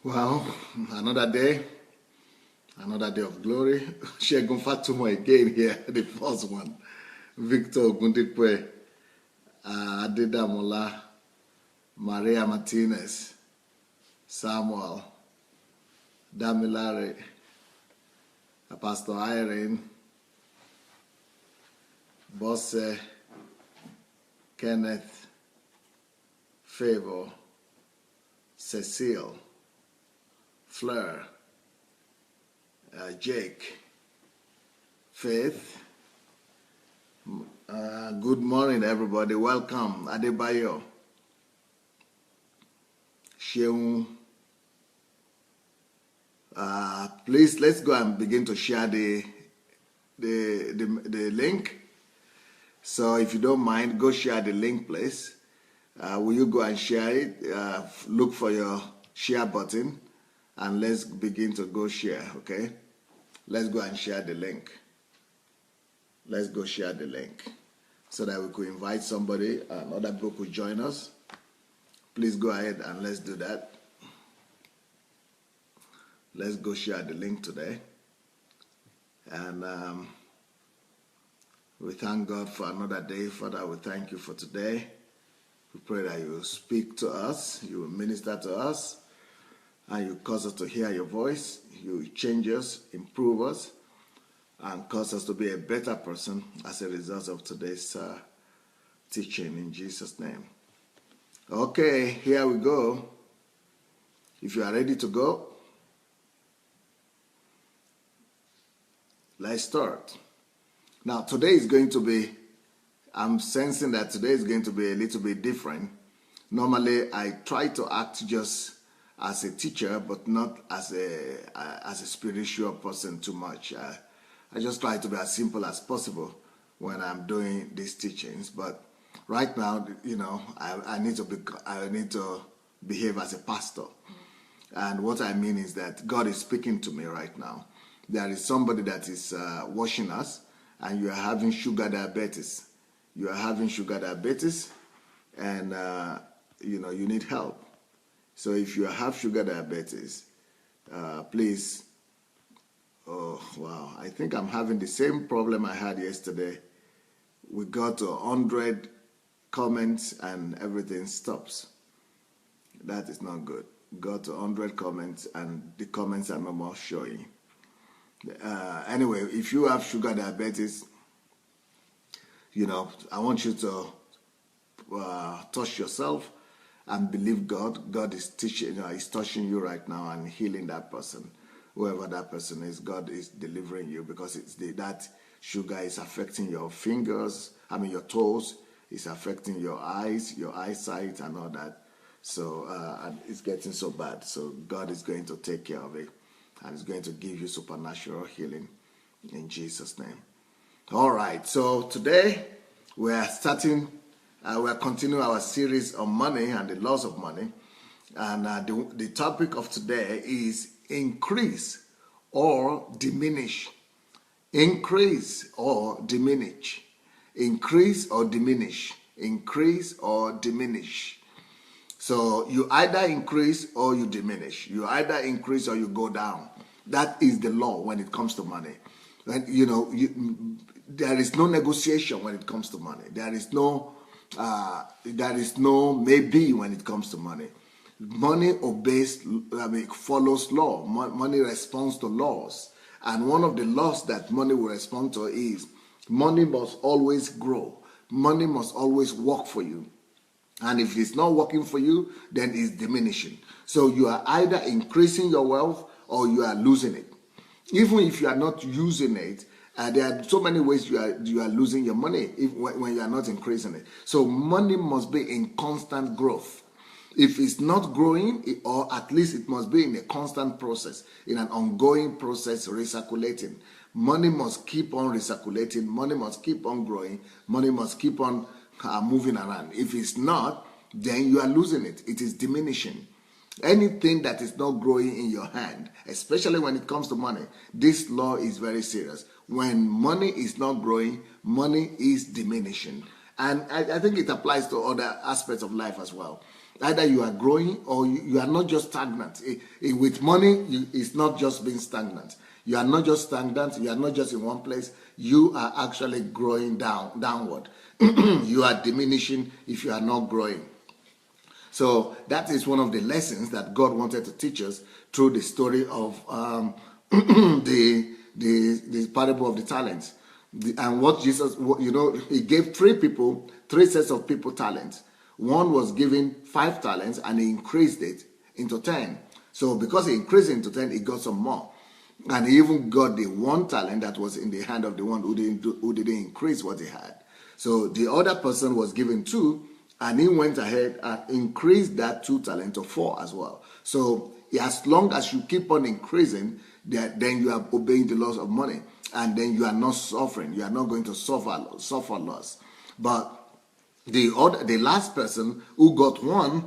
Well, another day of glory. Shegun Fatumo again here, the first one. Victor Gundikwe, Adedamola, Maria Martinez, Samuel, Damilare, Pastor Irene, Bosse, Kenneth, Favor, Cecile, Fleur, Jake, Faith. Good morning, everybody. Welcome, Adebayo, Sheung. Please, let's go and begin to share the link. So, if you don't mind, go share the link, please. Will you go and share it? Look for your share button. And let's begin to go share, okay? Let's go and share the link. Let's go share the link so that we could invite somebody and other people could join us. Please go ahead and let's do that. Let's go share the link today. And we thank God for another day. Father, we thank you for today. We pray that you will speak to us, you will minister to us, and you cause us to hear your voice. You change us, improve us, and cause us to be a better person as a result of today's teaching in Jesus' name. Okay, here we go. If you are ready to go, let's start. Now, today is going to be, I'm sensing that today is going to be a little bit different. Normally, I try to act just as a teacher, but not as a spiritual person too much. I just try to be as simple as possible when I'm doing these teachings. But right now, you know, I need to behave as a pastor. And what I mean is that God is speaking to me right now. There is somebody that is watching us, and you are having sugar diabetes. You are having sugar diabetes, and you know, you need help. So if you have sugar diabetes, please, oh wow, I think I'm having the same problem I had yesterday. We got to 100 comments and everything stops. That is not good. Got to 100 comments and the comments are no more showing. Anyway, if you have sugar diabetes, you know, I want you to touch yourself and believe God. God is teaching, is touching you right now and healing that person. Whoever that person is, God is delivering you, because it's that sugar is affecting your fingers, your toes, it's affecting your eyes, your eyesight and all that. So and it's getting so bad. So God is going to take care of it, and it's going to give you supernatural healing in Jesus' name. All right, so today we are starting. We are continuing our series on money and the loss of money. And the topic of today is increase or diminish. Increase or diminish. Increase or diminish. Increase or diminish. So you either increase or you diminish. You either increase or you go down. That is the law when it comes to money. And, you know, there is no negotiation when it comes to money. There is no maybe when it comes to money. Money obeys, follows law. Money responds to laws. And one of the laws that money will respond to is money must always grow. Money must always work for you. And if it's not working for you, then it's diminishing. So you are either increasing your wealth or you are losing it. Even if you are not using it, there are so many ways you are losing your money when you are not increasing it. So money must be in constant growth. If it's not growing, or at least it must be in a constant process, in an ongoing process, recirculating. Money must keep on recirculating. Money must keep on growing. Money must keep on moving around. If it's not, then you are losing it. It is diminishing. Anything that is not growing in your hand, especially when it comes to money, this law is very serious. When money is not growing, money is diminishing. And I think it applies to other aspects of life as well. Either you are growing or you are not just stagnant. With money, it's not just being stagnant. You are not just stagnant. You are not just in one place. You are actually growing downward. You are diminishing if you are not growing. So that is one of the lessons that God wanted to teach us through the story of the parable of the talents. And what Jesus, he gave three sets of people talents. One was given 5 talents and he increased it into 10. So because he increased it into 10, he got some more. And he even got the 1 talent that was in the hand of the one who didn't increase what he had. So the other person was given 2, and he went ahead and increased that 2 talent to 4 as well. So as long as you keep on increasing, then you are obeying the laws of money, and then you are not suffering. You are not going to suffer loss. But the last person who got 1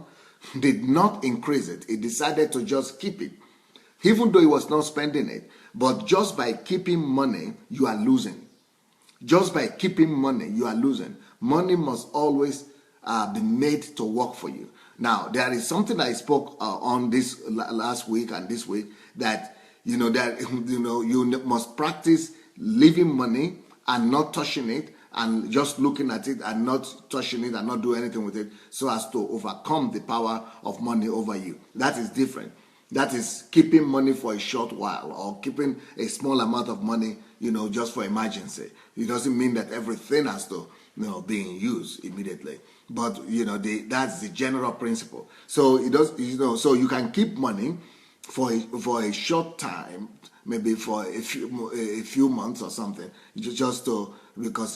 did not increase it. He decided to just keep it, even though he was not spending it. But just by keeping money, you are losing. Just by keeping money, you are losing. Money must always be made to work for you. Now, there is something I spoke on this last week and this week, that you must practice leaving money and not touching it, and just looking at it and not touching it and not do anything with it, so as to overcome the power of money over you. That is different. That is keeping money for a short while, or keeping a small amount of money, just for emergency. It doesn't mean that everything has to, being used immediately. But that's the general principle. So it does, so you can keep money for a short time, maybe for a few months or something, because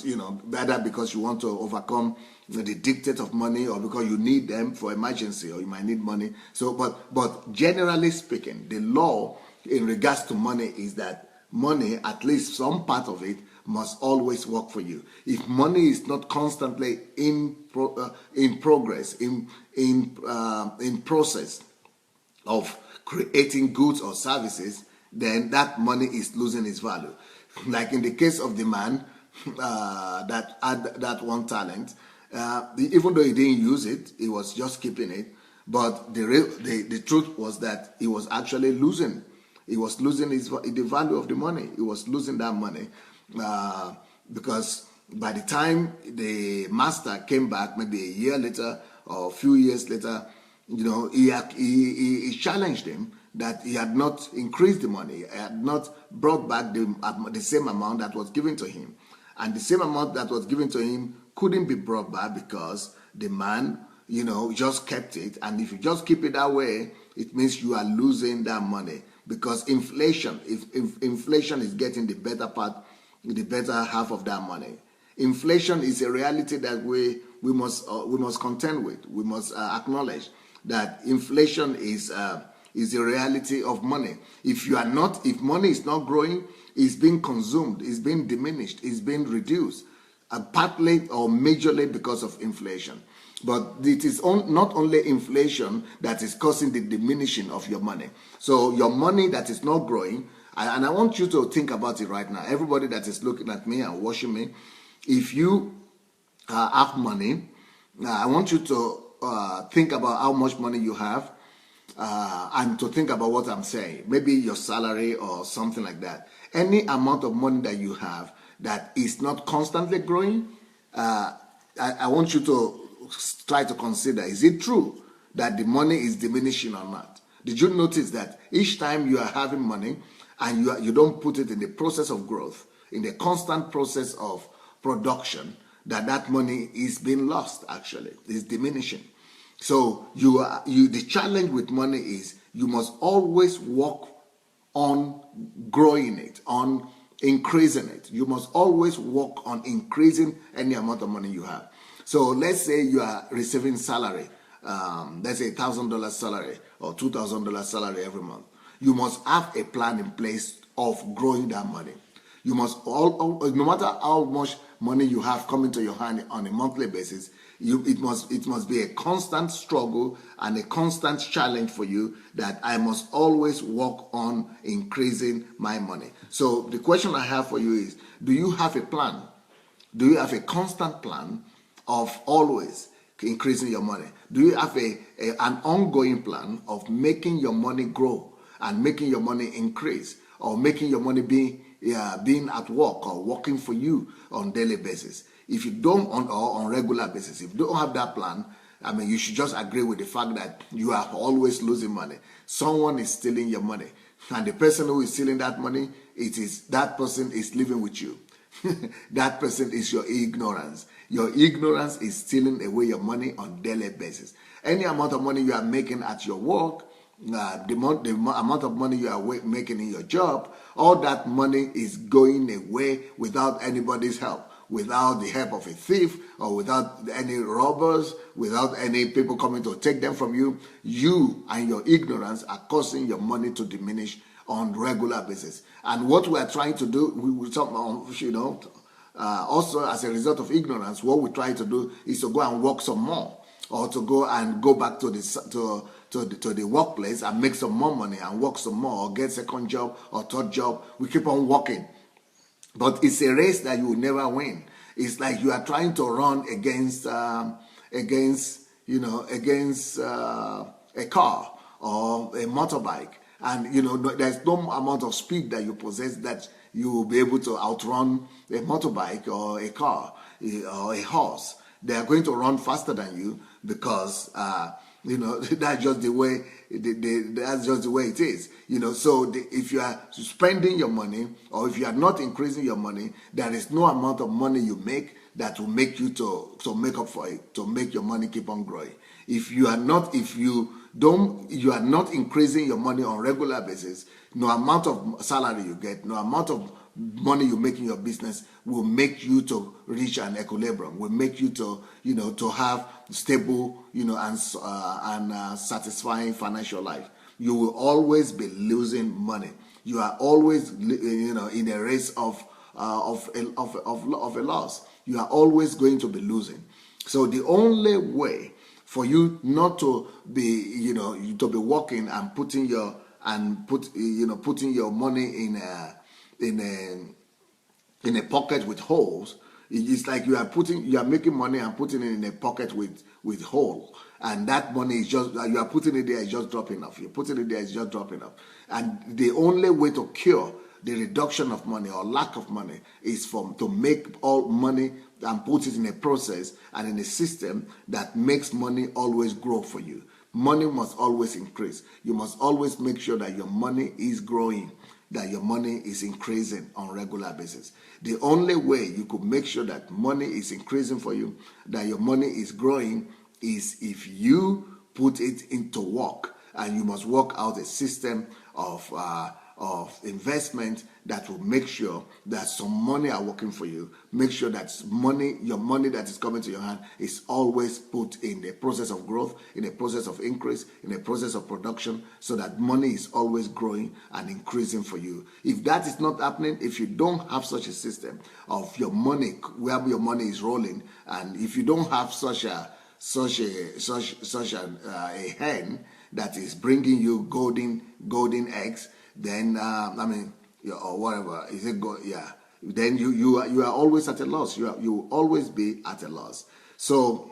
either because you want to overcome the dictate of money, or because you need them for emergency, or you might need money. So, but generally speaking, the law in regards to money is that money, at least some part of it, must always work for you. If money is not constantly in progress, in process of creating goods or services, then that money is losing its value. Like in the case of the man that had that 1 talent, even though he didn't use it, he was just keeping it. But the truth was that he was actually losing. He was losing the value of the money. He was losing that money because by the time the master came back, maybe a year later or a few years later, he challenged him that he had not increased the money, he had not brought back the same amount that was given to him. And the same amount that was given to him couldn't be brought back because the man, just kept it. And if you just keep it that way, it means you are losing that money. Because inflation, if inflation is getting the better half of that money. Inflation is a reality that we must contend with. We must acknowledge that inflation is a reality of money. If money is not growing, it's being consumed, it's being diminished, it's being reduced, partly or majorly because of inflation. But it is not only inflation that is causing the diminishing of your money. So your money that is not growing, and I want you to think about it right now. Everybody that is looking at me and watching me, if you have money, I want you to think about how much money you have, and to think about what I'm saying. Maybe your salary or something like that. Any amount of money that you have that is not constantly growing, I want you to try to consider, is it true that the money is diminishing or not? Did you notice that each time you are having money and you don't put it in the process of growth, in the constant process of production, that money is being lost, actually, is diminishing. So the challenge with money is you must always work on growing it, on increasing it. You must always work on increasing any amount of money you have. So let's say you are receiving salary, let's say $1,000 salary or $2,000 salary every month. You must have a plan in place of growing that money. You must, no matter how much money you have coming to your hand on a monthly basis, it must be a constant struggle and a constant challenge for you that I must always work on increasing my money. So the question I have for you is, do you have a plan? Do you have a constant plan of always increasing your money? Do you have an ongoing plan of making your money grow and making your money increase, or making your money being at work or working for you on daily basis? If you don't, or on regular basis, if you don't have that plan, I mean, you should just agree with the fact that you are always losing money. Someone is stealing your money, and the person who is stealing that money, that person is living with you. That person is your ignorance. Your ignorance is stealing away your money on daily basis. Any amount of money you are making at your work, the amount of money you are making in your job, all that money is going away without anybody's help, without the help of a thief, or without any robbers, without any people coming to take them from you. You and your ignorance are causing your money to diminish on regular basis. And what we are trying to do, also as a result of ignorance, what we try to do is to go and work some more, or to go back to the workplace and make some more money and work some more, or get second job or third job. We keep on working, but it's a race that you will never win. It's like you are trying to run against a car or a motorbike, and there's no amount of speed that you possess that you will be able to outrun a motorbike or a car or a horse. They are going to run faster than you, because that's just the way it is. So if you are spending your money, or if you are not increasing your money, there is no amount of money you make that will make you to make up for it, to make your money keep on growing. If you are not increasing your money on regular basis, no amount of salary you get, no amount of money you make in your business will make you to reach an equilibrium, will make you to have stable, and satisfying financial life. You will always be losing money. You are always, in a race of a loss. You are always going to be losing. So the only way for you not to be, to be working and putting your money in a pocket with holes, it's like you are making money and putting it in a pocket with hole, and that money is just, you are putting it there, it's just dropping off. You're putting it there, it's just dropping off. And the only way to cure the reduction of money or lack of money is to make all money and put it in a process and in a system that makes money always grow for you. Money must always increase. You must always make sure that your money is growing, that your money is increasing on a regular basis. The only way you could make sure that money is increasing for you, that your money is growing, is if you put it into work, and you must work out a system of investment that will make sure that some money are working for you. Make sure that your money that is coming to your hand is always put in a process of growth, in a process of increase, in a process of production, so that money is always growing and increasing for you. If that is not happening, if you don't have such a system of your money, where your money is rolling, and if you don't have such a hen that is bringing you golden eggs, then or whatever is it? Then you are always at a loss. You will always be at a loss. So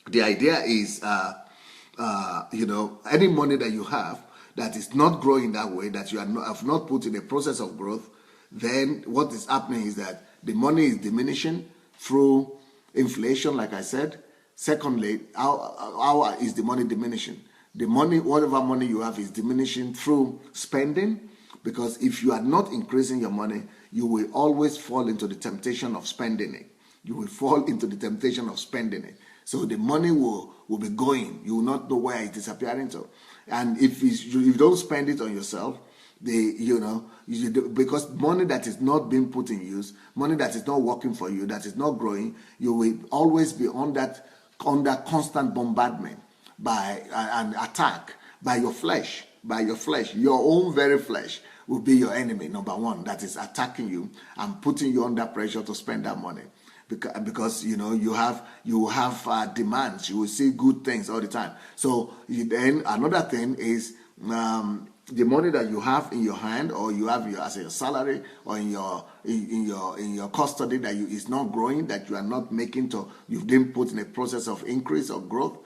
the idea is, any money that you have that is not growing that way, that you have not put in a process of growth, then what is happening is that the money is diminishing through inflation, like I said. Secondly, how is the money diminishing? The money, whatever money you have, is diminishing through spending, because if you are not increasing your money, you will always fall into the temptation of spending it. You will fall into the temptation of spending it. So the money will be going. You will not know where it is disappearing to. And if you don't spend it on yourself, because money that is not being put in use, money that is not working for you, that is not growing, you will always be under constant bombardment by an attack by your flesh. Your own very flesh will be your enemy, number one, that is attacking you and putting you under pressure to spend that money. Because you have demands. You will see good things all the time. So then another thing is the money that you have in your hand, or you have your as a salary, or in your custody, that is not growing, that you are not making to, you didn't put in a process of increase or growth.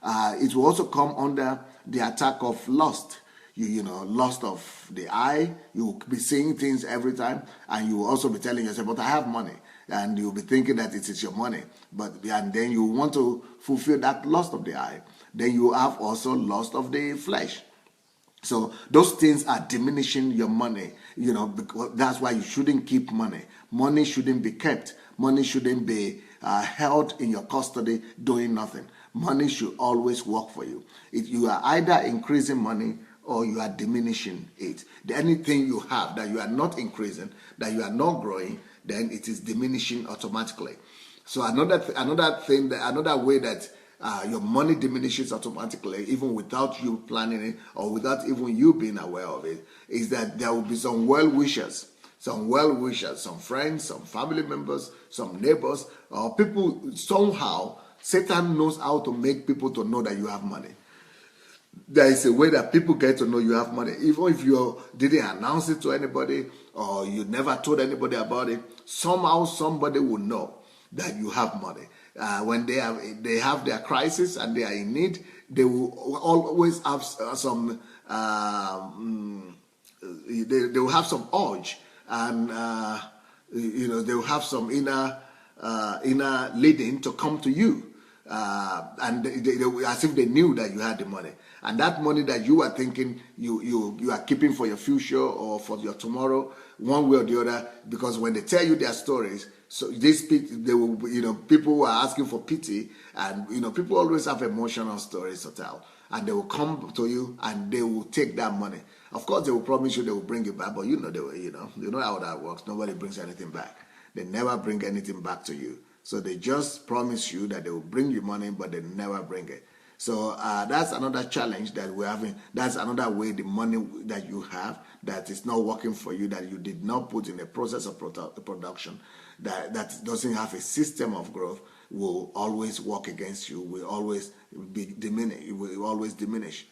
It will also come under the attack of lust. Lust of the eye. You will be seeing things every time, and you will also be telling yourself, but I have money. And you'll be thinking that it is your money. And then you want to fulfill that lust of the eye. Then you have also lust of the flesh. So those things are diminishing your money, because that's why you shouldn't keep money. Money shouldn't be kept. Money shouldn't be held in your custody doing nothing. Money should always work for you. If you are either increasing money or you are diminishing it. Anything you have that you are not increasing, that you are not growing, then it is diminishing automatically. So another way that your money diminishes automatically, even without you planning it or without even you being aware of it, is that there will be some well-wishers, some friends, some family members, some neighbors, or people. Somehow Satan knows how to make people to know that you have money. There is a way that people get to know you have money. Even if you didn't announce it to anybody, or you never told anybody about it, somehow somebody will know that you have money. When they have their crisis and they are in need, they will always have some. They will have some urge, and they will have some inner leading to come to you, and they as if they knew that you had the money. And that money that you are thinking you are keeping for your future or for your tomorrow, one way or the other, because when they tell you their stories, so they will, people who are asking for pity, and people always have emotional stories to tell, and they will come to you and they will take that money. Of course, they will promise you they will bring it back, but they will, you know how that works. Nobody brings anything back. They never bring anything back to you. So they just promise you that they will bring you money, but they never bring it. So that's another challenge that we're having. That's another way the money that you have that is not working for you, that you did not put in a process of production, that doesn't have a system of growth, will always work against you, will always diminish.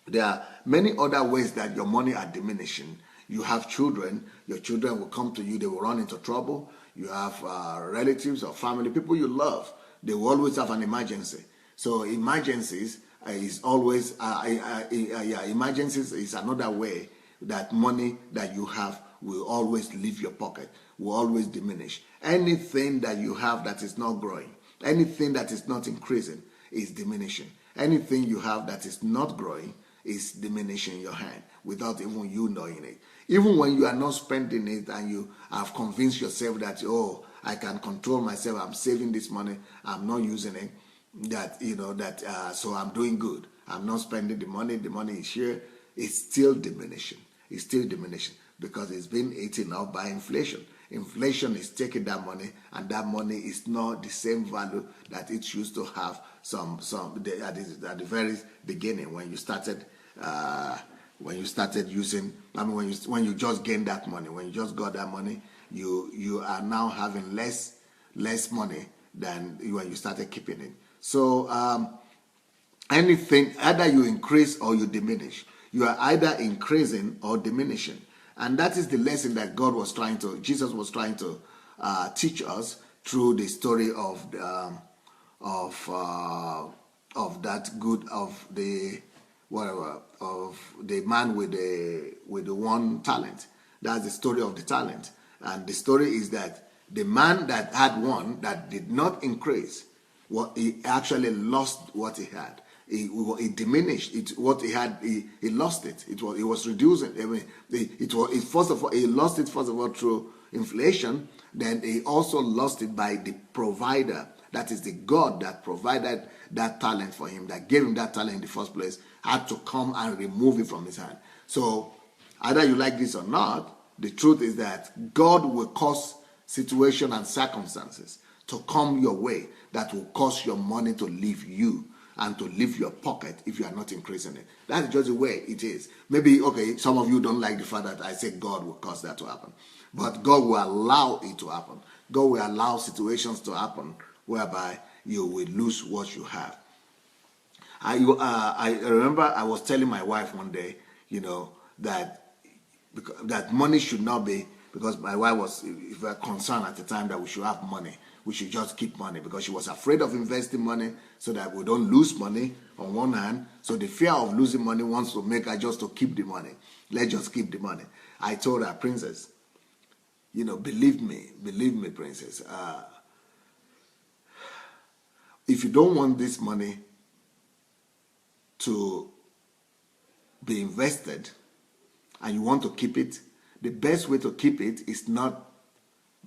There are many other ways that your money are diminishing. You have children. Your children will come to you. They will run into trouble. You have relatives or family, people you love. They will always have an emergency. So emergencies is always emergencies is another way that money that you have will always leave your pocket, will always diminish. Anything that you have that is not growing, anything that is not increasing is diminishing. Anything you have that is not growing is diminishing your hand without even you knowing it. Even when you are not spending it and you have convinced yourself that, I can control myself, I'm saving this money, I'm not using it, so I'm doing good. I'm not spending the money is here. It's still diminishing. It's still diminishing because it's been eaten up by inflation. Inflation is taking that money, and that money is not the same value that it used to have at the very beginning when you started using. When you just gained that money, when you just got that money, you are now having less money than when you started keeping it. So anything, either you increase or you diminish. You are either increasing or diminishing. And that is the lesson that Jesus was trying to teach us through the story of the man with the one talent. That's the story of the talent. And the story is that the man that had one that did not increase, he actually lost what he had. He diminished it. What he had, he lost it. It was reducing. First of all, he lost it through inflation. Then he also lost it by the provider. That is the God that provided that talent for him, that gave him that talent in the first place, had to come and remove it from his hand. So either you like this or not, the truth is that God will cause situation and circumstances to come your way that will cause your money to leave you and to leave your pocket if you are not increasing it. That's just the way it is. Maybe, some of you don't like the fact that I say God will cause that to happen. But God will allow it to happen. God will allow situations to happen whereby you will lose what you have. I remember I was telling my wife one day, that money should not be, because my wife was very concerned at the time that we should have money. We should just keep money, because she was afraid of investing money so that we don't lose money on one hand. So the fear of losing money wants to make her just to keep the money. Let's just keep the money. I told her, Princess, believe me, Princess, if you don't want this money to be invested and you want to keep it, the best way to keep it is not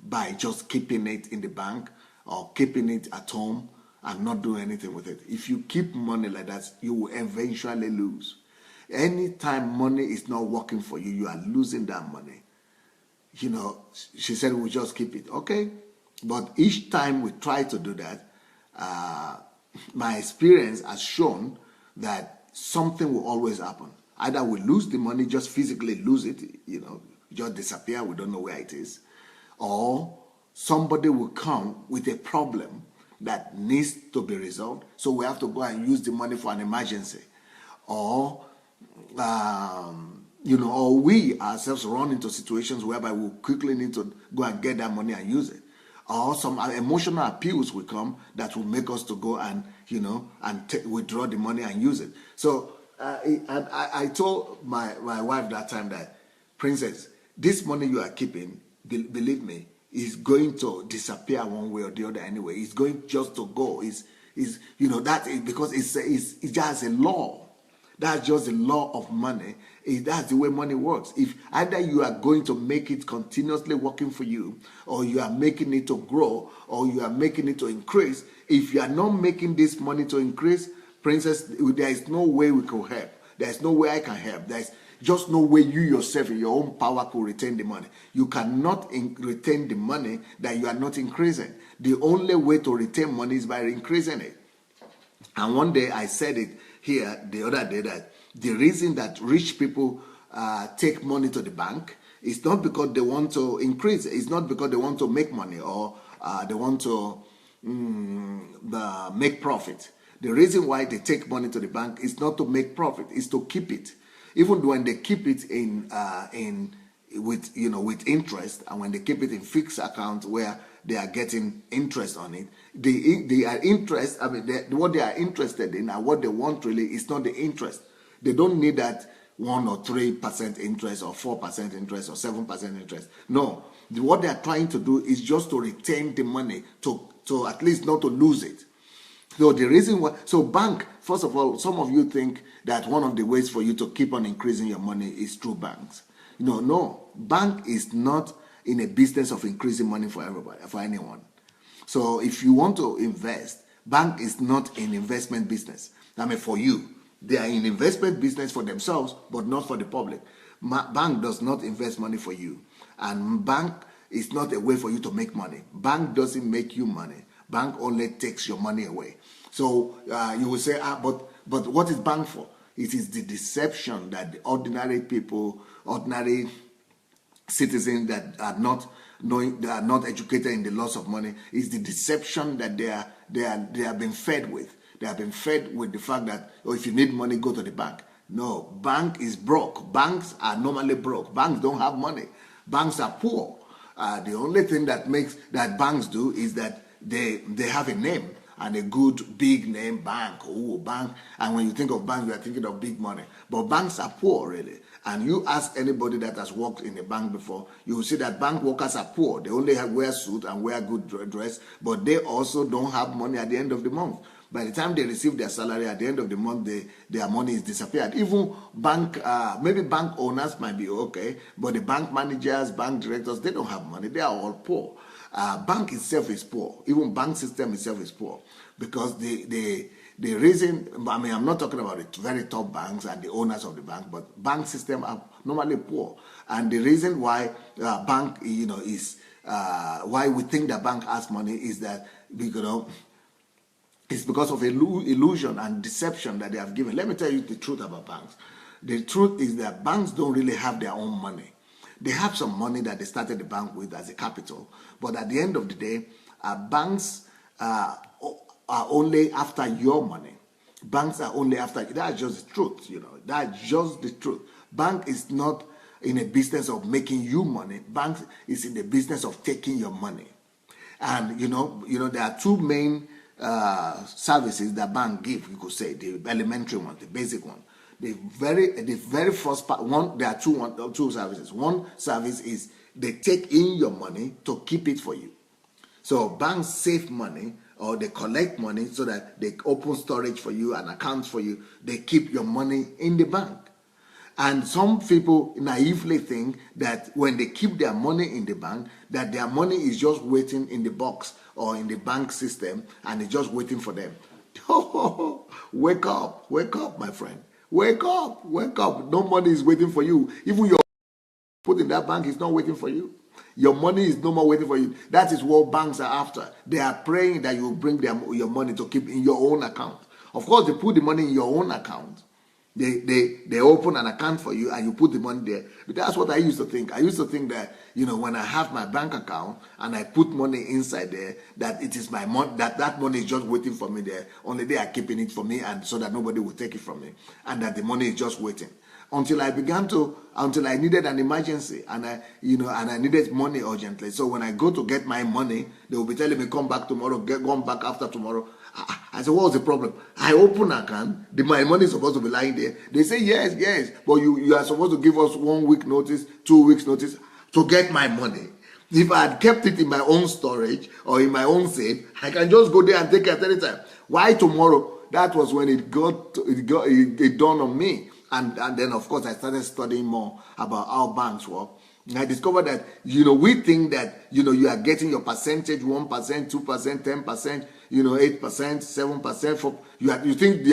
by just keeping it in the bank or keeping it at home and not doing anything with it. If you keep money like that, you will eventually lose. Anytime money is not working for you, you are losing that money. She said we'll just keep it. Okay. But each time we try to do that, my experience has shown that something will always happen. Either we lose the money, just physically lose it, just disappear, we don't know where it is, or somebody will come with a problem that needs to be resolved, so we have to go and use the money for an emergency, or or we ourselves run into situations whereby we quickly need to go and get that money and use it, or some emotional appeals will come that will make us to go and withdraw the money and use it. So I told my wife that time that, Princess, this money you are keeping, believe me, is going to disappear one way or the other anyway. It's going just to go. That is because it's just a law. That's just the law of money. That's the way money works. If either you are going to make it continuously working for you, or you are making it to grow, or you are making it to increase, if you are not making this money to increase, Princess, there is no way we can help. There is no way I can help. There is just no way you yourself in your own power could retain the money. You cannot retain the money that you are not increasing. The only way to retain money is by increasing it. And one day I said it here the other day that the reason that rich people take money to the bank is not because they want to increase. It's not because they want to make money or they want to make profit. The reason why they take money to the bank is not to make profit, it's to keep it. Even when they keep it with interest, and when they keep it in fixed account where they are getting interest on it, they are interest. What they are interested in and what they want really is not the interest. They don't need that 1 or 3% interest or 4% interest or 7% interest. No, what they are trying to do is just to retain the money to at least not to lose it. So the reason why, bank, first of all, some of you think that one of the ways for you to keep on increasing your money is through banks. No, bank is not in a business of increasing money for everybody, for anyone. So if you want to invest, bank is not an investment business. For you, they are in investment business for themselves, but not for the public. Bank does not invest money for you, and bank is not a way for you to make money. Bank doesn't make you money. Bank only takes your money away. So you will say, but what is bank for? It is the deception that the ordinary people, ordinary citizens that are not educated in the laws of money, is the deception that they have been fed with. They have been fed with the fact that, if you need money, go to the bank. No, bank is broke. Banks are normally broke. Banks don't have money. Banks are poor. The only thing that banks do is that they have a name, and a good big name, bank. Bank. And when you think of bank, you are thinking of big money. But banks are poor, really. And you ask anybody that has worked in a bank before, you will see that bank workers are poor. They only wear suit and wear good dress, but they also don't have money at the end of the month. By the time they receive their salary at the end of the month, their money is disappeared. Even maybe bank owners might be okay, but the bank managers, bank directors, they don't have money. They are all poor. Bank itself is poor. Even bank system itself is poor, because the reason, I'm not talking about the very top banks and the owners of the bank, but bank system are normally poor. And the reason why bank, is why we think that bank has money is that it's because of illusion and deception that they have given. Let me tell you the truth about banks. The truth is that banks don't really have their own money. They have some money that they started the bank with as a capital, but at the end of the day, banks are only after your money. Banks are only after, that's just the truth, that's just the truth. Bank is not in a business of making you money. Bank is in the business of taking your money. And there are two main services that bank give. You could say the elementary one, the basic one. The very first part. There are two services. One service is they take in your money to keep it for you. So banks save money, or they collect money so that they open storage for you and accounts for you. They keep your money in the bank. And some people naively think that when they keep their money in the bank, that their money is just waiting in the box or in the bank system and it's just waiting for them. Wake up, my friend. Wake up. No money is waiting for you. Even your put in that bank is not waiting for you. Your money is no more waiting for you. That is what banks are after. They are praying that you will bring your money to keep in your own account. Of course, they put the money in your own account. They open an account for you and you put the money there. But that's what I used to think. I used to think that, when I have my bank account and I put money inside there, that it is my money, that money is just waiting for me there. Only they are keeping it for me, and so that nobody will take it from me. And that the money is just waiting. Until I needed an emergency and I needed money urgently. So when I go to get my money, they will be telling me, come back tomorrow, come back after tomorrow. I said, what's the problem? I open an account, my money is supposed to be lying there. They say, yes, but you are supposed to give us 1 week notice, 2 weeks notice to get my money. If I had kept it in my own storage or in my own safe, I can just go there and take it at any time. Why tomorrow? That was when it dawned on me. And then, of course, I started studying more about how banks work. And I discovered that, we think that, you are getting your percentage, 1%, 2%, 10%, 8%, 7%. You think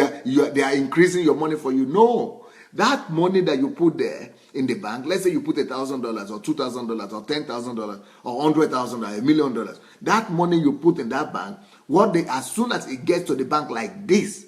they are increasing your money for you. No. That money that you put there in the bank, let's say you put $1,000 or $2,000 or $10,000 or $100,000, $1 million. That money you put in that bank, as soon as it gets to the bank like this,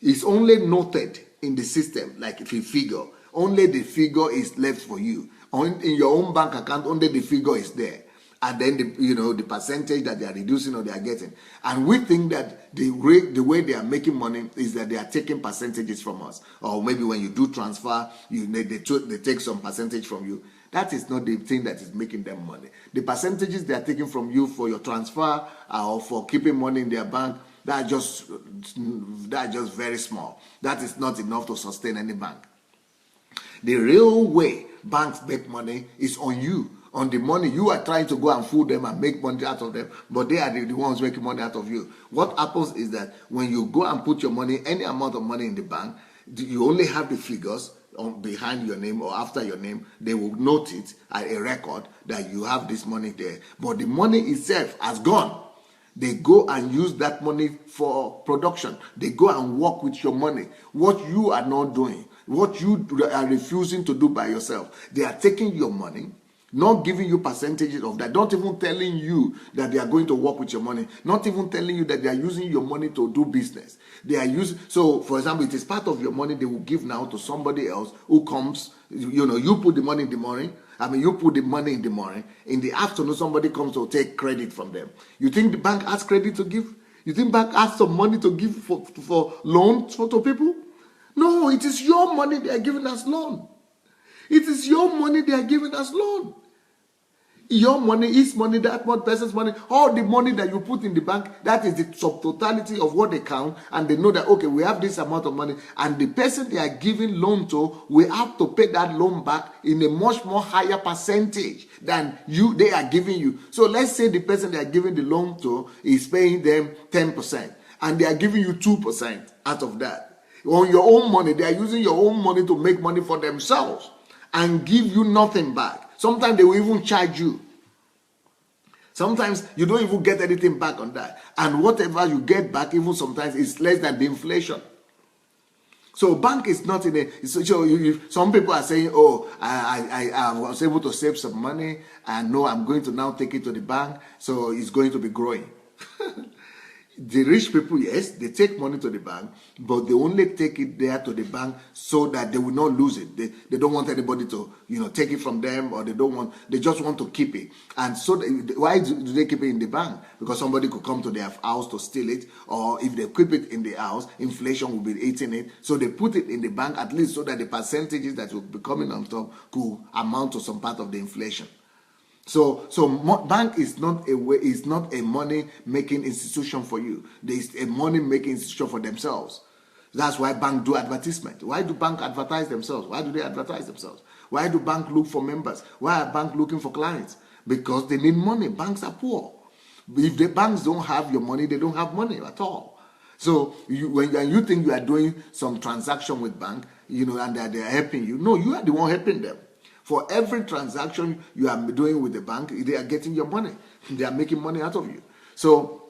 it's only noted in the system, like if you figure, only the figure is left for you. In your own bank account, only the figure is there. And then the percentage that they are reducing or they are getting. And we think that the way they are making money is that they are taking percentages from us. Or maybe when you do transfer, they take some percentage from you. That is not the thing that is making them money. The percentages they are taking from you for your transfer or for keeping money in their bank, that's just very small. That is not enough to sustain any bank. The real way banks make money is on you, on the money. You are trying to go and fool them and make money out of them, but they are the ones making money out of you. What happens is that when you go and put your money, any amount of money in the bank, you only have the figures behind your name or after your name. They will note it at a record that you have this money there, but the money itself has gone. They go and use that money for production. They go and work with your money. What you are not doing, what you are refusing to do by yourself, they are taking your money, not giving you percentages of that, not even telling you that they are going to work with your money, not even telling you that they are using your money to do business. They are using, so for example, it is part of your money they will give now to somebody else who comes, you put the money in the morning. You put the money in the morning. In the afternoon, somebody comes to take credit from them. You think the bank has credit to give? You think bank has some money to give for loans to people? No, it is your money they are giving us loan. It is your money they are giving us loan. Your money, his money, that one person's money, all the money that you put in the bank, that is the subtotality of what they count, and they know that, okay, we have this amount of money, and the person they are giving loan to will have to pay that loan back in a much more higher percentage than they are giving you. So let's say the person they are giving the loan to is paying them 10%, and they are giving you 2% out of that. On your own money, they are using your own money to make money for themselves and give you nothing back. Sometimes they will even charge you. Sometimes you don't even get anything back on that. And whatever you get back, even sometimes, is less than the inflation. So bank is not in a... So some people are saying, oh, I was able to save some money, and no, I'm going to now take it to the bank, so it's going to be growing. The rich people, yes, they take money to the bank, but they only take it there to the bank so that they will not lose it. They don't want anybody to, take it from them, or they just want to keep it. And so why do they keep it in the bank? Because somebody could come to their house to steal it, or if they keep it in the house, inflation will be eating it. So they put it in the bank at least so that the percentages that will be coming on top could amount to some part of the inflation. So bank is not a money making institution for you. There is a money making institution for themselves. That's why bank do advertisement. Why do bank advertise themselves? Why do they advertise themselves? Why do bank look for members? Why are bank looking for clients? Because they need money. Banks are poor. If the banks don't have your money, they don't have money at all. So when you think you are doing some transaction with bank, and they are helping you, no, you are the one helping them. For every transaction you are doing with the bank, they are getting your money. They are making money out of you. So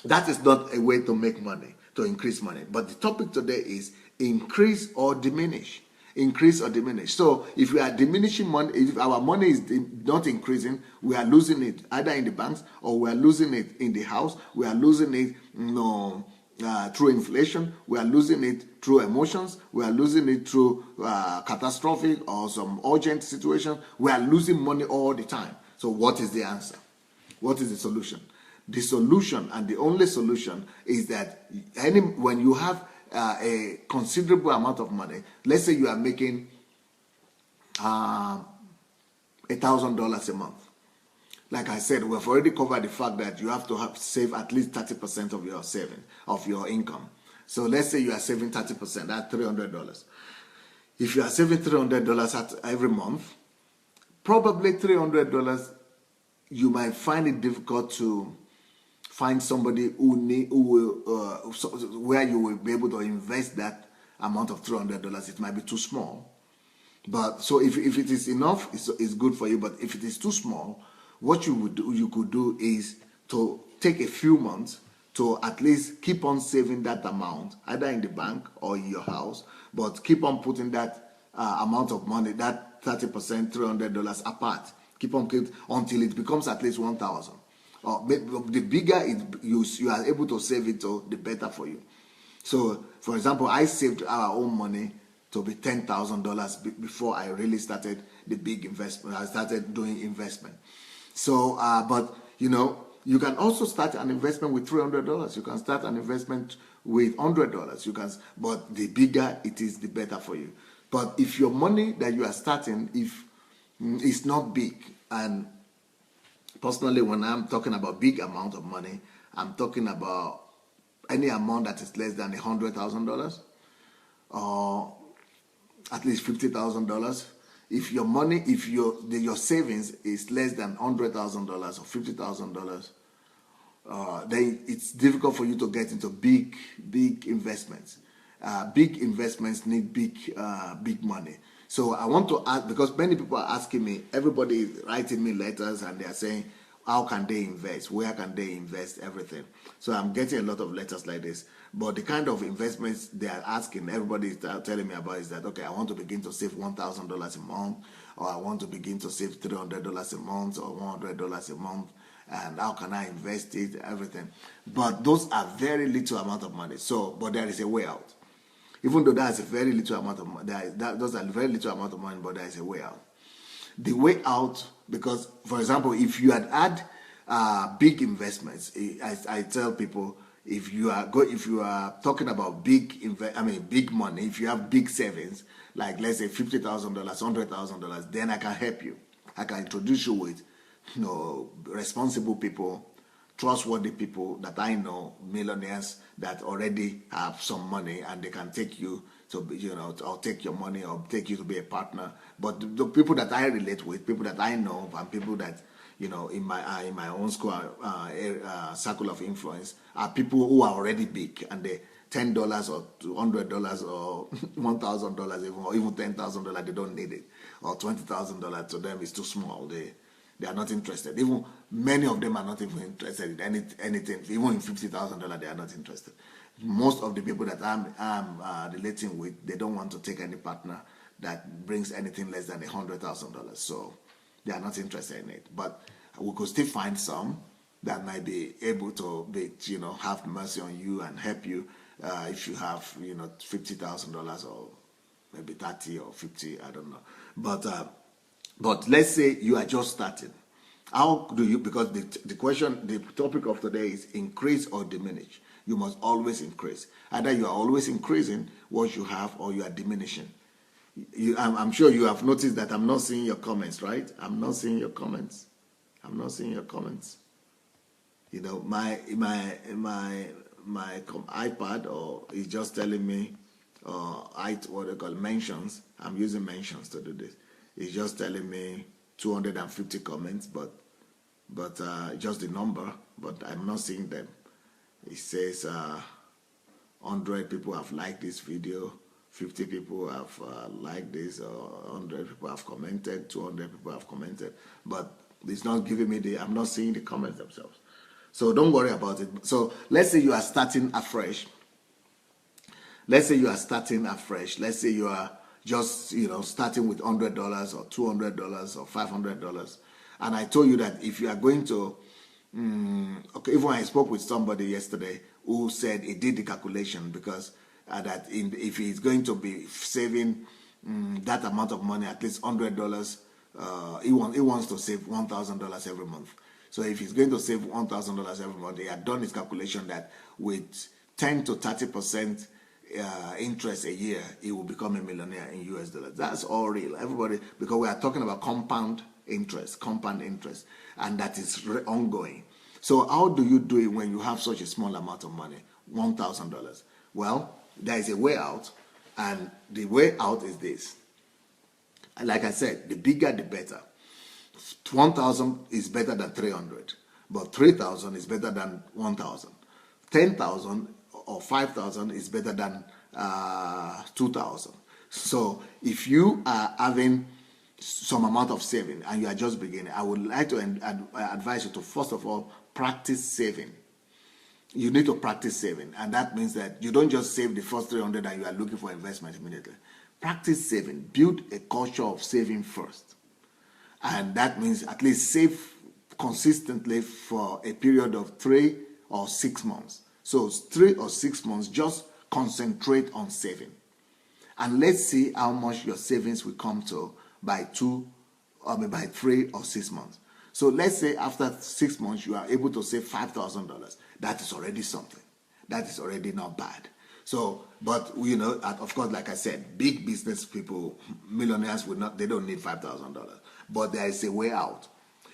that is not a way to make money, to increase money. But the topic today is increase or diminish. Increase or diminish. So if we are diminishing money, if our money is not increasing, we are losing it either in the banks, or we are losing it in the house. We are losing it, through inflation. We are losing it through emotions. We are losing it through catastrophic or some urgent situation. We are losing money all the time. So what is the answer? What is the solution? The solution, and the only solution, is that when you have a considerable amount of money, let's say you are making $1,000 a month. Like I said, we've already covered the fact that you have to save at least 30% of your saving, of your income. So let's say you are saving 30%, that's $300. If you are saving $300 every month, probably $300, you might find it difficult to find somebody where you will be able to invest that amount of $300. It might be too small. But so if it is enough, it's good for you. But if it is too small, what you could do is to take a few months to at least keep on saving that amount, either in the bank or in your house, but keep on putting that amount of money, that 30%, $300 apart. Keep until it becomes at least 1,000. The bigger you are able to save it, the better for you. So, for example, I saved our own money to be $10,000 before I really started the big investment. I started doing investment. So, but you can also start an investment with $300. You can start an investment with $100. But the bigger it is, the better for you. But if your money that you are starting, if it's not big, and personally, when I'm talking about big amount of money, I'm talking about any amount that is less than $100,000, or at least $50,000. If your money, your savings is less than $100,000 or $50,000, then it's difficult for you to get into big investments. Big investments need big money. So I want to ask, because many people are asking me, everybody is writing me letters and they are saying, how can they invest? Where can they invest? Everything. So I'm getting a lot of letters like this. But the kind of investments they are asking, everybody is telling me about, is that, okay, I want to begin to save $1,000 a month, or I want to begin to save $300 a month, or $100 a month, and how can I invest it? Everything. But those are very little amount of money. So, but there is a way out. Even though that's a very little amount of money, those are very little amount of money, but there is a way out. The way out, because, for example, if you had big investments, I tell people, if you are talking about big money, if you have big savings, like let's say $50,000, $100,000, then I can help you. I can introduce you with, responsible people, trustworthy people that I know, millionaires that already have some money, and they can take you to, or take your money, or take you to be a partner. But the people that I relate with, people that I know, and people that, in my own school, circle of influence, are people who are already big, and they $10 or $100 or $1,000 or even $10,000, they don't need it, or $20,000 to them is too small. They are not interested. Even many of them are not even interested in anything. Even in $50,000, they are not interested. Most of the people that I'm relating with, they don't want to take any partner that brings anything less than $100,000. So they are not interested in it. But we could still find some that might be able to be, have mercy on you and help you if you have, $50,000 or maybe 30 or 50, I don't know. But let's say you are just starting. How do you, because the topic of today is increase or diminish. You must always increase. Either you are always increasing what you have or you are diminishing. I'm sure you have noticed that I'm not seeing your comments, right? I'm not seeing your comments. My iPad is just telling me, what they call mentions. I'm using mentions to do this. It's just telling me 250 comments, but just the number, but I'm not seeing them. It says 100 people have liked this video, 50 people have liked this, 100 people have commented, 200 people have commented, but it's not giving me I'm not seeing the comments themselves. So don't worry about it. So let's say you are starting afresh. Let's say you are just, starting with $100 or $200 or $500. And I told you that if you are going to, even I spoke with somebody yesterday who said he did the calculation because if he's going to be saving that amount of money, at least $100, he wants to save $1,000 every month. So if he's going to save $1,000 every month, he had done his calculation that with 10 to 30% interest a year, he will become a millionaire in US dollars. That's all real, everybody, because we are talking about compound interest, and that is ongoing. So how do you do it when you have such a small amount of money, $1,000? Well, there is a way out, and the way out is this. Like I said, the bigger the better. 1,000 is better than 300, but 3,000 is better than 1,000. 10,000 or 5,000 is better than 2,000. So if you are having some amount of saving and you are just beginning, I would like to advise you to first of all practice saving. You need to practice saving, and that means that you don't just save the first 300 and you are looking for investment immediately. Practice saving. Build a culture of saving first, and that means at least save consistently for a period of 3 or 6 months. So 3 or 6 months, just concentrate on saving, and let's see how much your savings will come to by 3 or 6 months. So let's say after 6 months you are able to save $5,000. That is already something. That is already not bad. So, but of course, like I said, big business people, millionaires they don't need $5,000. But there is a way out.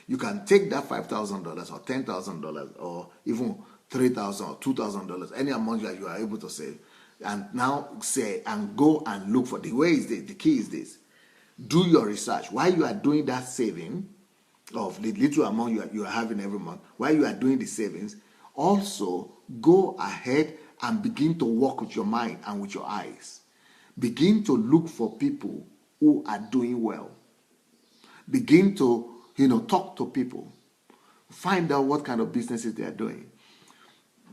You can take that $5,000 or $10,000 or even $3,000 or $2,000, any amount that you are able to save, and now go and look for the way is this. The key is this: do your research while you are doing that saving of the little amount you are having every month. While you are doing the savings, also go ahead and begin to work with your mind and with your eyes. Begin to look for people who are doing well. Begin to talk to people. Find out what kind of businesses they are doing.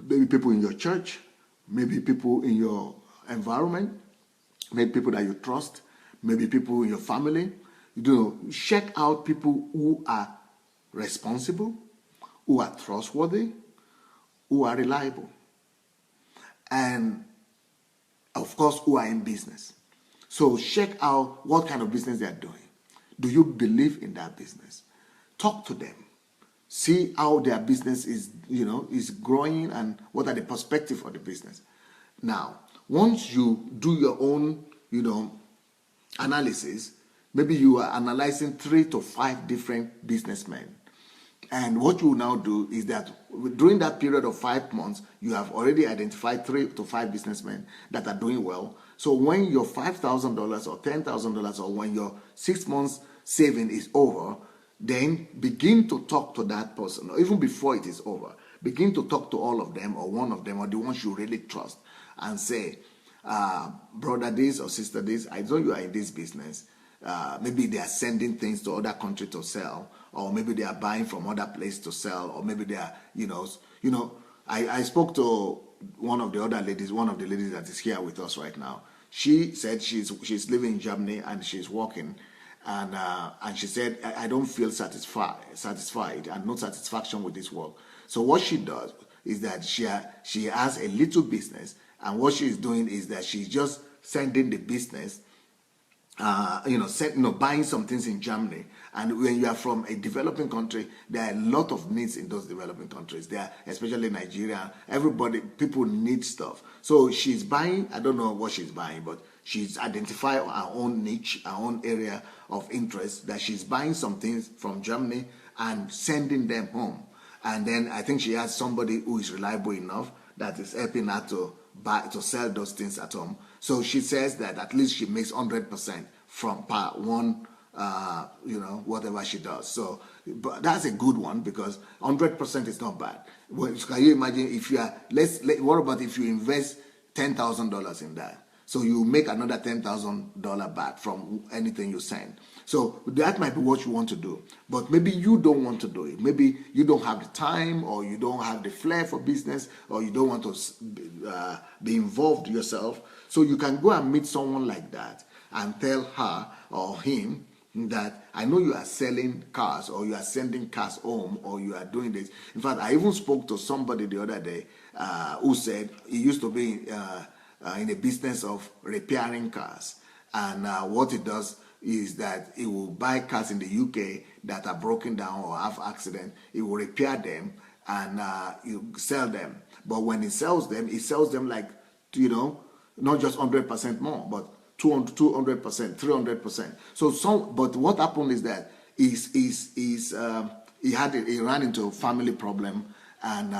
Maybe people in your church, maybe people in your environment, maybe people that you trust, maybe people in your family. Check out people who are responsible, who are trustworthy, who are reliable, and of course who are in business. So check out what kind of business they are doing. Do you believe in that business? Talk to them. See how their business is growing and what are the perspectives for the business. Now, once you do your own, analysis, maybe you are analyzing 3 to 5 different businessmen. And what you will now do is that during that period of 5 months, you have already identified 3 to 5 businessmen that are doing well. So when your $5,000 or $10,000 or when your 6 months saving is over, then begin to talk to that person, or even before it is over, begin to talk to all of them or one of them or the ones you really trust and say, brother this or sister this, I know you are in this business. Maybe they are sending things to other countries to sell, or maybe they are buying from other places to sell, or maybe they are, I spoke to one of the ladies that is here with us right now. She said she's living in Germany and she's working, And she said, I don't feel satisfied and no satisfaction with this work. So what she does is that she has a little business, and what she's doing is that she's just sending the business, buying some things in Germany. And when you are from a developing country, there are a lot of needs in those developing countries. There, especially Nigeria, people need stuff. So she's buying, I don't know what she's buying, but she's identified her own niche, her own area of interest, that she's buying some things from Germany and sending them home. And then I think she has somebody who is reliable enough that is helping her to sell those things at home. So she says that at least she makes 100% from per one, whatever she does. So, but that's a good one, because 100% is not bad. Well, can you imagine if you are, what about if you invest $10,000 in that? So you make another $10,000 back from anything you send. So that might be what you want to do. But maybe you don't want to do it. Maybe you don't have the time, or you don't have the flair for business, or you don't want to be involved yourself. So you can go and meet someone like that and tell her or him that, I know you are selling cars, or you are sending cars home, or you are doing this. In fact, I even spoke to somebody the other day who said he used to be in the business of repairing cars. And what he does is that he will buy cars in the UK that are broken down or have accident. He will repair them and he'll sell them. But when he sells them like, not just 100% more, but 200%, 300%. But what happened is that he ran into a family problem, and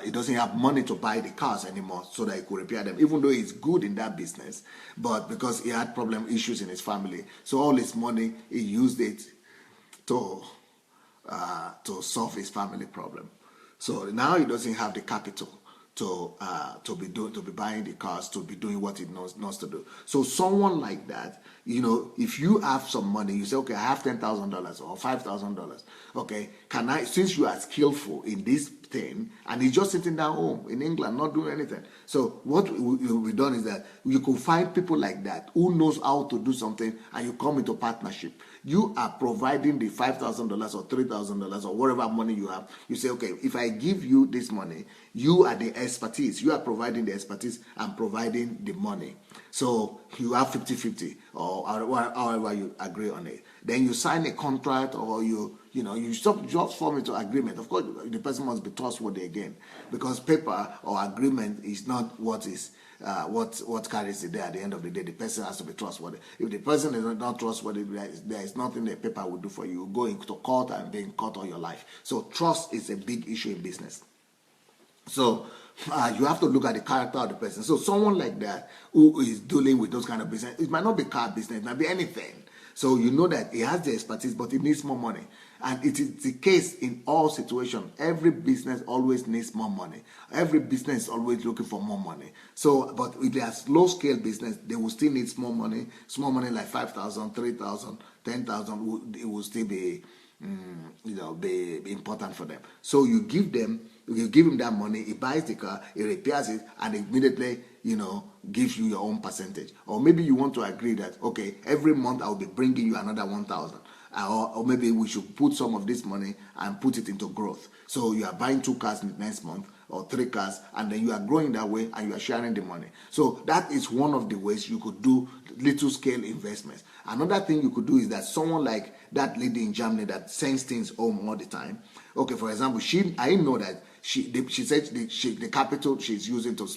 he doesn't have money to buy the cars anymore so that he could repair them, even though he's good in that business. But because he had issues in his family, so all his money, he used it to solve his family problem. So now he doesn't have the capital to be buying the cars, to be doing what he knows to do. So someone like that, if you have some money, you say, okay, I have $10,000 or $5,000. Okay, since you are skillful in this thing, and he's just sitting down home in England, not doing anything. So what we've done is that you could find people like that who knows how to do something, and you come into partnership. You are providing the $5,000 or $3,000 or whatever money you have. You say, okay, if I give you this money, you are the expertise. You are providing the expertise and providing the money. So you have 50-50 or however you agree on it. Then you sign a contract, or you just form into agreement. Of course, the person must be trustworthy again, because paper or agreement is not what carries the day. At the end of the day, the person has to be trustworthy. If the person is not trustworthy, there is nothing the paper will do for you. You go into court and be in court all your life. So trust is a big issue in business. So you have to look at the character of the person. So someone like that who is dealing with those kind of business, it might not be car business, it might be anything. So you know that he has the expertise, but he needs more money. And it is the case in all situations. Every business always needs more money. Every business is always looking for more money. So, but if they are low-scale business, they will still need small money. Small money like 5,000, 3,000, 10,000, it will still be, be important for them. So you give him that money, he buys the car, he repairs it, and immediately, gives you your own percentage. Or maybe you want to agree that, okay, every month I'll be bringing you another 1,000. Or maybe we should put some of this money and put it into growth. So you are buying 2 cars next month or 3 cars, and then you are growing that way and you are sharing the money. So that is one of the ways you could do little scale investments. Another thing you could do is that someone like that lady in Germany that sends things home all the time. Okay, for example, I know that she said the capital she's using to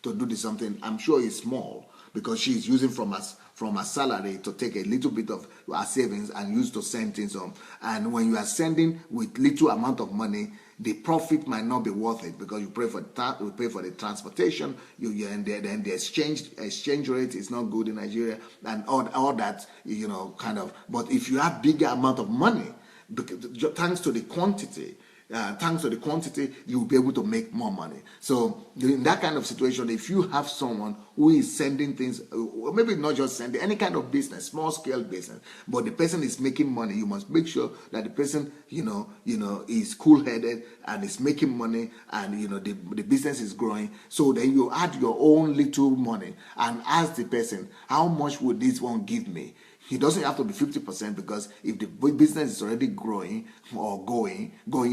do this something, I'm sure is small, because she's using from her salary to take a little bit of her savings and use to send things home. And when you are sending with little amount of money, the profit might not be worth it, because you pay for the transportation, and then the exchange rate is not good in Nigeria, and all that, kind of. But if you have bigger amount of money, thanks to the quantity, thanks to the quantity, you'll be able to make more money. So in that kind of situation, if you have someone who is sending things, or maybe not just sending, any kind of business, small scale business, but the person is making money, you must make sure that the person, is cool headed and is making money, and the business is growing. So then you add your own little money and ask the person, how much would this one give me? It doesn't have to be 50%, because if the business is already growing or going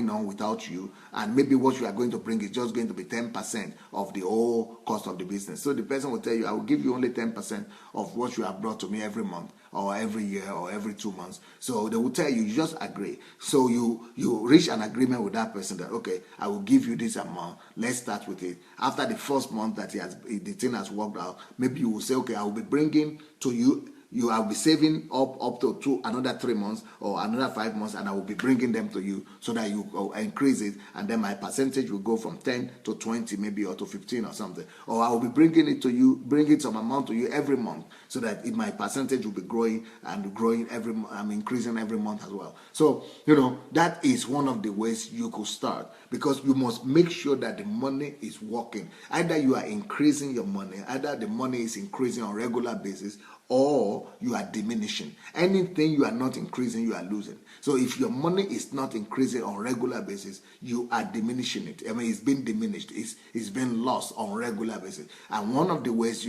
on without you, and maybe what you are going to bring is just going to be 10% of the whole cost of the business. So the person will tell you, I will give you only 10% of what you have brought to me every month or every year or every 2 months. So they will tell you, you just agree. So you reach an agreement with that person that, okay, I will give you this amount. Let's start with it. After the first month that the thing has worked out, maybe you will say, okay, I will be bringing to you. You will be saving up to another 3 months or another 5 months, and I will be bringing them to you so that you increase it, and then my percentage will go from 10 to 20 maybe, or to 15 or something. Or I will be bringing it to you, bringing some amount to you every month, so that my percentage will be growing and growing I'm increasing every month as well. So, that is one of the ways you could start, because you must make sure that the money is working. Either you are increasing your money, either the money is increasing on a regular basis, or you are diminishing. Anything you are not increasing, you are losing. So if your money is not increasing on a regular basis, you are diminishing it. It's been diminished. It's been lost on a regular basis. And one of the ways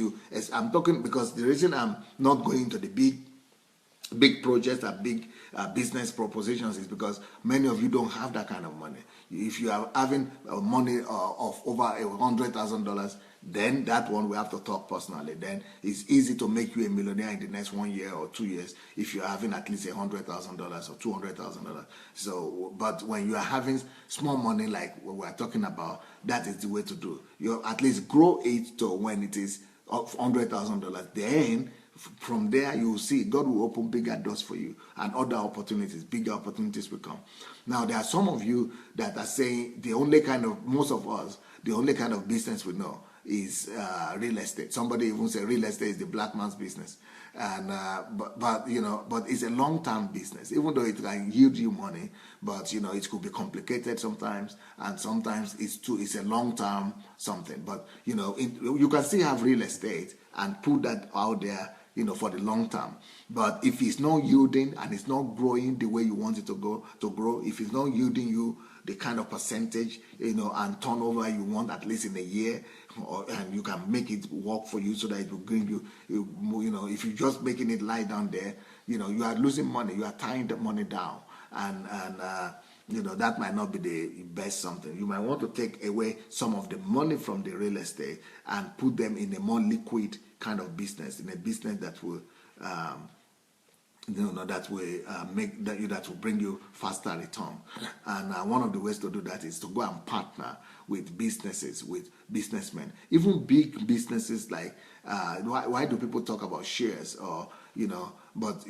I'm talking, because the reason I'm not going into the big projects and big business propositions is because many of you don't have that kind of money. If you are having money of over $100,000, then that one we have to talk personally. Then it's easy to make you a millionaire in the next 1 year or 2 years if you're having at least $100,000 or $200,000. So, but when you are having small money like what we're talking about, that is the way to do. You at least grow it to when it is $100,000. Then from there you will see God will open bigger doors for you, and other opportunities, bigger opportunities will come. Now there are some of you that are saying most of us, the only kind of business we know is real estate. Somebody even said real estate is the black man's business, and but it's a long-term business. Even though it can yield you money, but it could be complicated sometimes, and sometimes it's a long-term something. But you can still have real estate and put that out there, for the long term. But if it's not yielding and it's not growing the way you want it to grow, if it's not yielding you the kind of percentage, and turnover you want, at least in a year, and you can make it work for you so that it will bring you, if you're just making it lie down there, you are losing money, you are tying the money down, and that might not be the best something. You might want to take away some of the money from the real estate and put them in a more liquid kind of business, in a business that will that will bring you faster return. And one of the ways to do that is to go and partner with businesses, with businessmen, even big businesses. Like why do people talk about shares, or but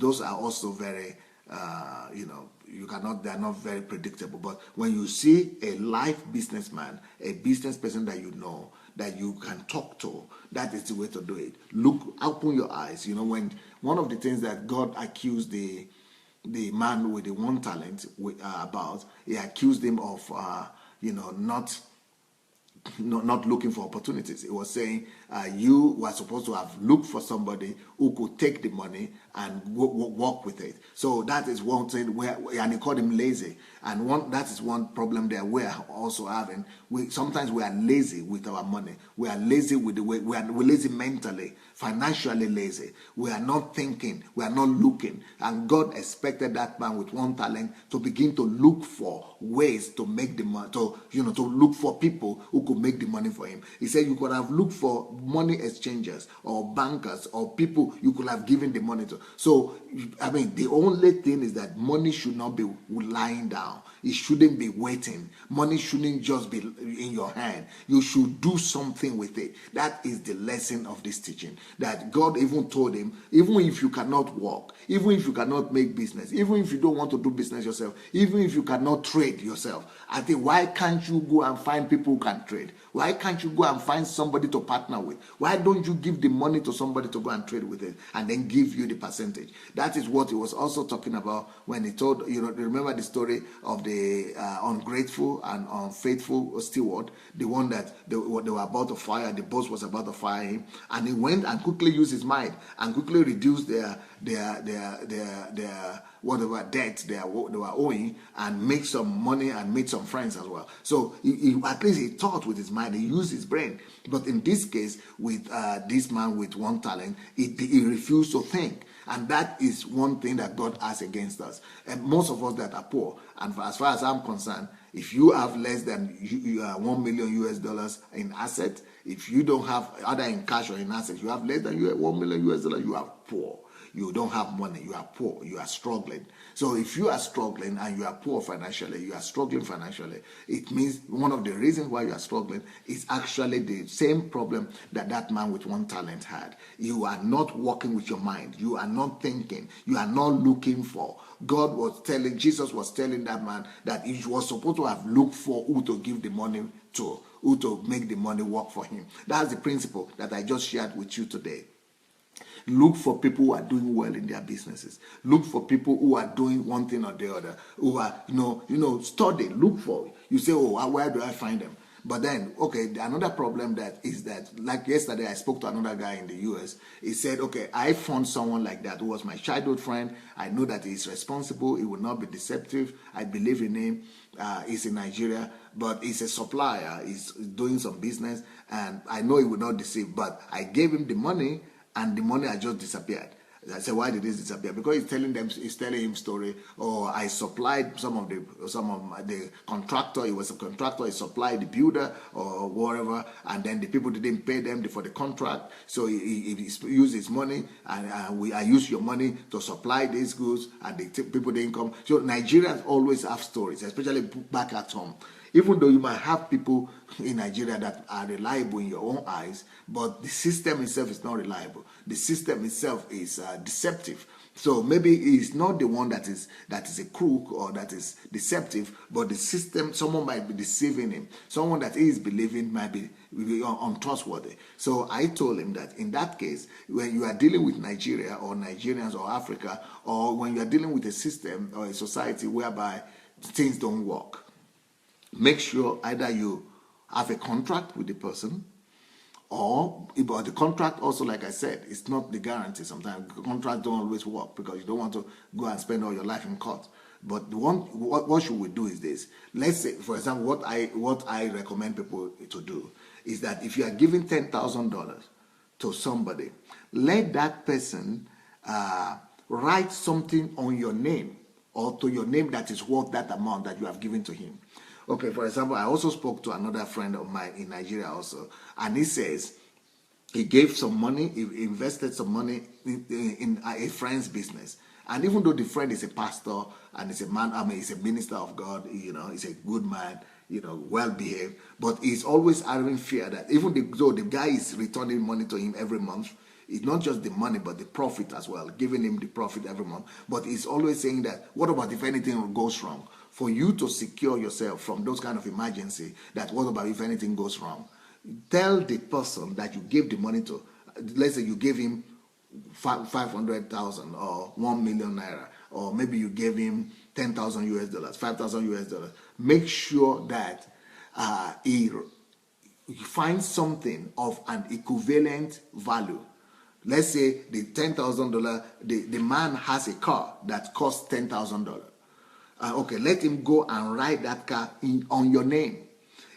those are also very they're not very predictable. But when you see a live businessman, a business person that you can talk to, that is the way to do it. Open your eyes. When one of the things that God accused the man with the one talent about, he accused him of not looking for opportunities. He was saying you were supposed to have looked for somebody who could take the money and work with it. So that is one thing and he called him lazy. And that is one problem that we're also having. Sometimes we are lazy with our money. We are lazy with the way we're lazy mentally, financially lazy. We are not thinking. We are not looking. And God expected that man with one talent to begin to look for ways to make the money, to look for people who could make the money for him. He said you could have looked for money exchangers or bankers or people you could have given the money to. So, the only thing is that money should not be lying down. It shouldn't be waiting. Money shouldn't just be in your hand. You should do something with it. That is the lesson of this teaching. That God even told him, even if you cannot work, even if you cannot make business, even if you don't want to do business yourself, even if you cannot trade yourself, I think, why can't you go and find people who can trade? Why can't you go and find somebody to partner with? Why don't you give the money to somebody to go and trade with it and then give you the percentage? That is what he was also talking about when he told, remember the story of the ungrateful and unfaithful steward, the one that they were about to fire, the boss was about to fire him, and he went and quickly used his mind and quickly reduced their whatever debt they were owing, and make some money and made some friends as well. So at least he thought with his mind, he used his brain. But in this case, with this man with one talent, he refused to think. And that is one thing that God has against us. And most of us that are poor, and as far as I'm concerned, if you have less than 1 million US dollars in assets, if you don't have, either in cash or in assets, you have less than 1 million US dollars, you are poor. You don't have money, you are poor, you are struggling. So if you are struggling and you are poor financially, you are struggling financially, it means one of the reasons why you are struggling is actually the same problem that man with one talent had. You are not working with your mind. You are not thinking. You are not looking for. Jesus was telling that man that he was supposed to have looked for who to give the money to, who to make the money work for him. That's the principle that I just shared with you today. Look for people who are doing well in their businesses. Look for people who are doing one thing or the other. Who are, study. Look for. You say, oh, where do I find them? But then, okay, another problem is that, like yesterday, I spoke to another guy in the US. He said, okay, I found someone like that who was my childhood friend. I know that he's responsible. He will not be deceptive. I believe in him. He's in Nigeria, but he's a supplier. He's doing some business, and I know he will not deceive. But I gave him the money, and the money had just disappeared. I said, why did this disappear? Because he's telling him story. Or I supplied some of the contractor. He was a contractor. He supplied the builder or whatever, and then the people didn't pay them for the contract. So he used his money, and I used your money to supply these goods, and the people didn't come. So Nigerians always have stories, especially back at home. Even though you might have people in Nigeria that are reliable in your own eyes, but the system itself is not reliable. The system itself is deceptive. So maybe he's not the one that is a crook or that is deceptive, but the system, someone might be deceiving him. Someone that he is believing might be untrustworthy. So I told him that in that case, when you are dealing with Nigeria or Nigerians or Africa, or when you are dealing with a system or a society whereby things don't work, make sure either you have a contract with the person, but the contract also, like I said, it's not the guarantee. Sometimes contracts don't always work because you don't want to go and spend all your life in court. But what should we do is this. Let's say, for example, what I recommend people to do is that if you are giving $10,000 to somebody, let that person write something on your name or to your name that is worth that amount that you have given to him. Okay, for example, I also spoke to another friend of mine in Nigeria also, and he says he gave some money, he invested some money in a friend's business. And even though the friend is a pastor and is a man, he's a minister of God, he's a good man, well behaved, but he's always having fear that even though the guy is returning money to him every month, it's not just the money, but the profit as well, giving him the profit every month. But he's always saying that, what about if anything goes wrong? For you to secure yourself from those kind of emergency, that what about if anything goes wrong? Tell the person that you gave the money to, let's say you gave him 500,000 or 1 million naira, or maybe you gave him 10,000 US dollars, 5,000 US dollars. Make sure that he finds something of an equivalent value. Let's say the $10,000, the man has a car that costs $10,000. Okay, let him go and ride that car on your name.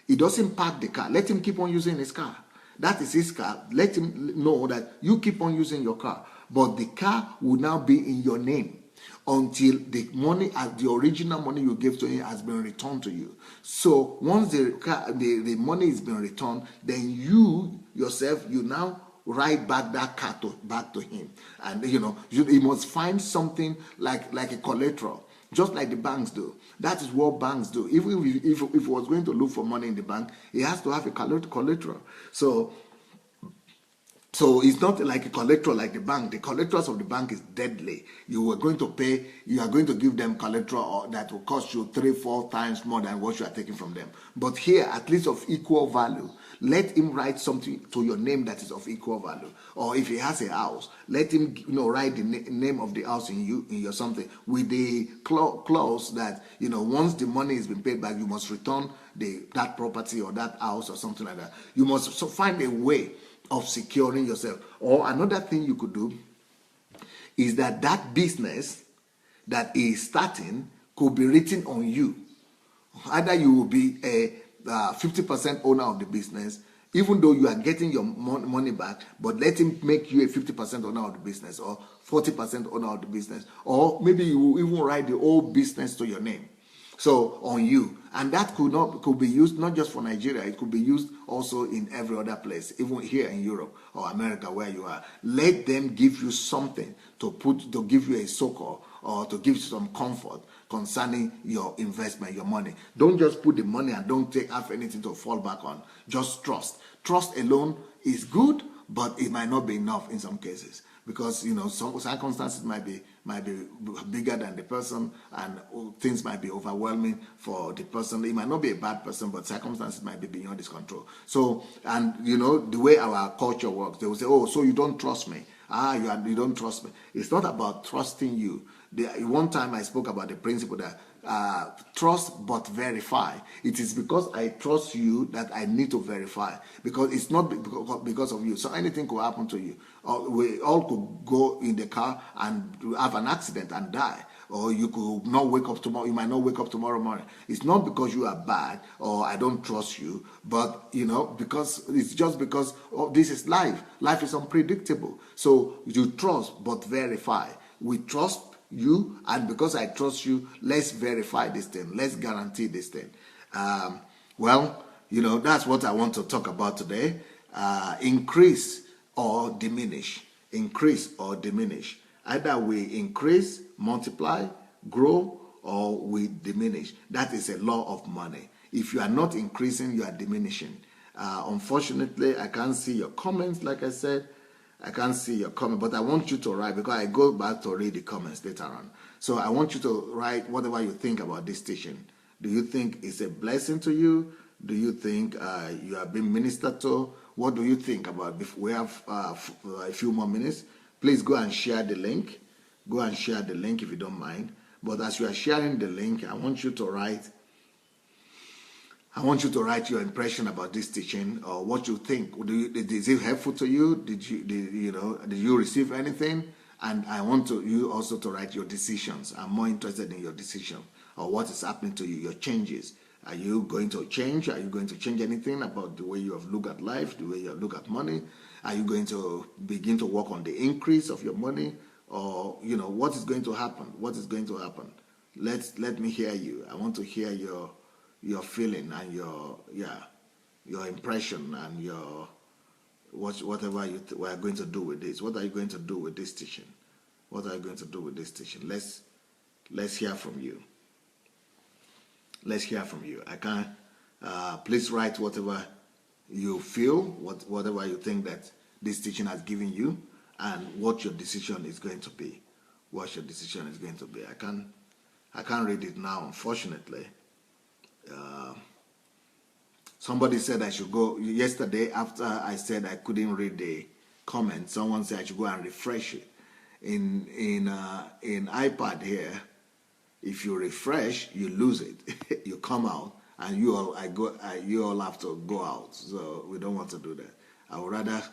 He doesn't park the car. Let him keep on using his car. That is his car. Let him know that you keep on using your car. But the car will now be in your name until the money, the original money you gave to him, has been returned to you. So once the money has been returned, then you yourself, you now write back that car back to him. And he must find something like a collateral. Just like the banks do. That is what banks do. Even if he was going to look for money in the bank, he has to have a collateral. So So it's not like a collateral like the bank. The collaterals of the bank is deadly. You are going to give them collateral that will cost you 3-4 times more than what you are taking from them. But here, at least of equal value, let him write something to your name that is of equal value. Or if he has a house, let him write the name of the house in your something with the clause that once the money has been paid back, you must return that property or that house or something like that. You must find a way of securing yourself. Or another thing you could do is that business that is starting could be written on you. Either you will be a 50% owner of the business, even though you are getting your money back, but let him make you a 50% owner of the business or 40% owner of the business. Or maybe you will even write the whole business to your name. So on you, and that could be used not just for Nigeria. It could be used also in every other place, even here in Europe or America where you are. Let them give you something to give you a succor or to give you some comfort concerning your investment, your money. Don't just put the money and don't have anything to fall back on. Just trust. Trust alone is good, but it might not be enough in some cases. Because some circumstances might be bigger than the person, and things might be overwhelming for the person. It might not be a bad person, but circumstances might be beyond his control. So, and the way our culture works, they will say, "Oh, so you don't trust me? You don't trust me." It's not about trusting you. One time I spoke about the principle that trust but verify. It is because I trust you that I need to verify, because it's not because of you. So anything could happen to you. We all could go in the car and have an accident and die, or you could not wake up tomorrow. You might not wake up tomorrow morning. It's not because you are bad or I don't trust you, but because it's just because this is life. Life is unpredictable. So you trust but verify. We trust you, and because I trust you, let's verify this thing. Let's guarantee this thing. That's what I want to talk about today. Increase or diminish. Increase or diminish. Either we increase, multiply, grow, or we diminish. That is a law of money. If you are not increasing, you are diminishing. Unfortunately, I can't see your comments, like I said. I can't see your comment, but I want you to write, because I go back to read the comments later on. So I want you to write whatever you think about this teaching. Do you think it's a blessing to you? Do you think you have been ministered to? What do you think about it? We have a few more minutes. Please go and share the link. Go and share the link if you don't mind. But as you are sharing the link, I want you to write your impression about this teaching, or what you think. Is it helpful to you? Did you receive anything? And I want you also to write your decisions. I'm more interested in your decision, or what is happening to you, your changes. Are you going to change? Are you going to change anything about the way you have looked at life, the way you have looked at money? Are you going to begin to work on the increase of your money? Or, what is going to happen? What is going to happen? Let me hear you. I want to hear your feeling and your impression and your whatever we are going to do with this. What are you going to do with this teaching? What are you going to do with this teaching? Let's hear from you. Let's hear from you. I can please write whatever you feel, whatever you think that this teaching has given you, and what your decision is going to be. What your decision is going to be. I can't read it now, unfortunately. Somebody said I should go yesterday after I said I couldn't read the comment. Someone said I should go and refresh it. In iPad here, if you refresh, you lose it. You come out, and you all have to go out. So we don't want to do that. I would rather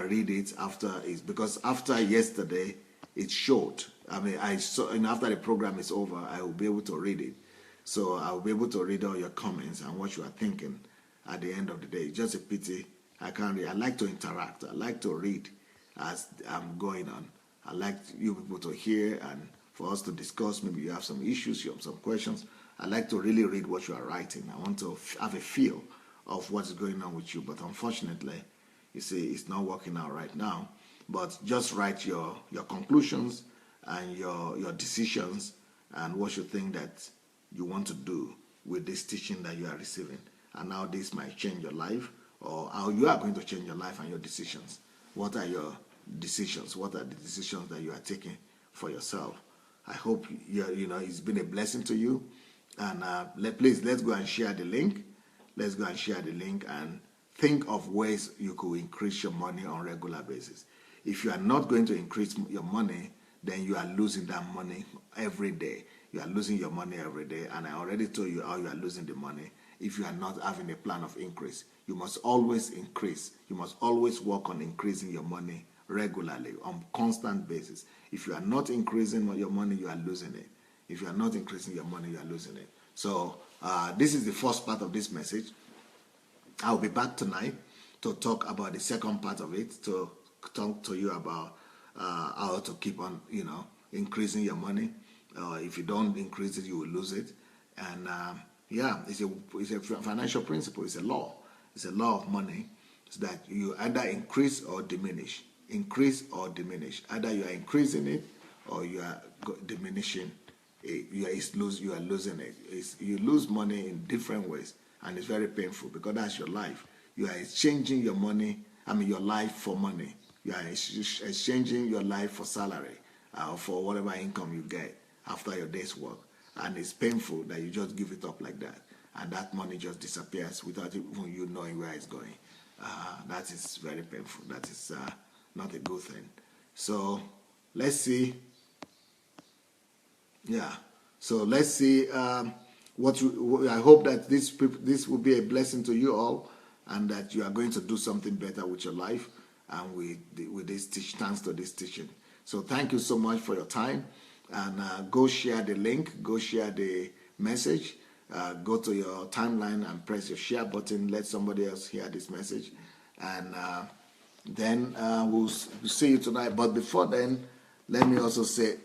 read it after because after yesterday it's short. I mean, after the program is over, I will be able to read it. So I'll be able to read all your comments and what you are thinking at the end of the day. It's just a pity I can't read. I like to interact. I like to read as I'm going on. I like you people to hear and for us to discuss. Maybe you have some issues, you have some questions. I like to really read what you are writing. I want to have a feel of what's going on with you. But unfortunately, you see, it's not working out right now. But just write your conclusions and your decisions and what you think that you want to do with this teaching that you are receiving, and how this might change your life, or how you are going to change your life and your decisions. what are your decisions? What are the decisions that you are taking for yourself? I hope it's been a blessing to you. And please, let's go and share the link. Let's go and share the link and think of ways you could increase your money on a regular basis. If you are not going to increase your money, then you are losing that money every day. You are losing your money every day. And I already told you how you are losing the money if you are not having a plan of increase. You must always increase. You must always work on increasing your money regularly on a constant basis. If you are not increasing your money, you are losing it. If you are not increasing your money, you are losing it. So this is the first part of this message. I'll be back tonight to talk about the second part of it, to talk to you about how to keep on, increasing your money. If you don't increase it, you will lose it. And it's a financial principle. It's a law. It's a law of money. So that you either increase or diminish. Increase or diminish. Either you are increasing it or you are diminishing it. You are losing it. You lose money in different ways, and it's very painful because that's your life. You are exchanging your life for money. You are exchanging your life for salary or for whatever income you get after your day's work. And it's painful that you just give it up like that. And that money just disappears without even you knowing where it's going. That is very painful. That is not a good thing. So let's see. Yeah. So let's see I hope that this will be a blessing to you all, and that you are going to do something better with your life and with this thanks to this teaching. So thank you so much for your time, and go share the link, go share the message, go to your timeline and press your share button. Let somebody else hear this message, and then we'll see you tonight. But before then, let me also say,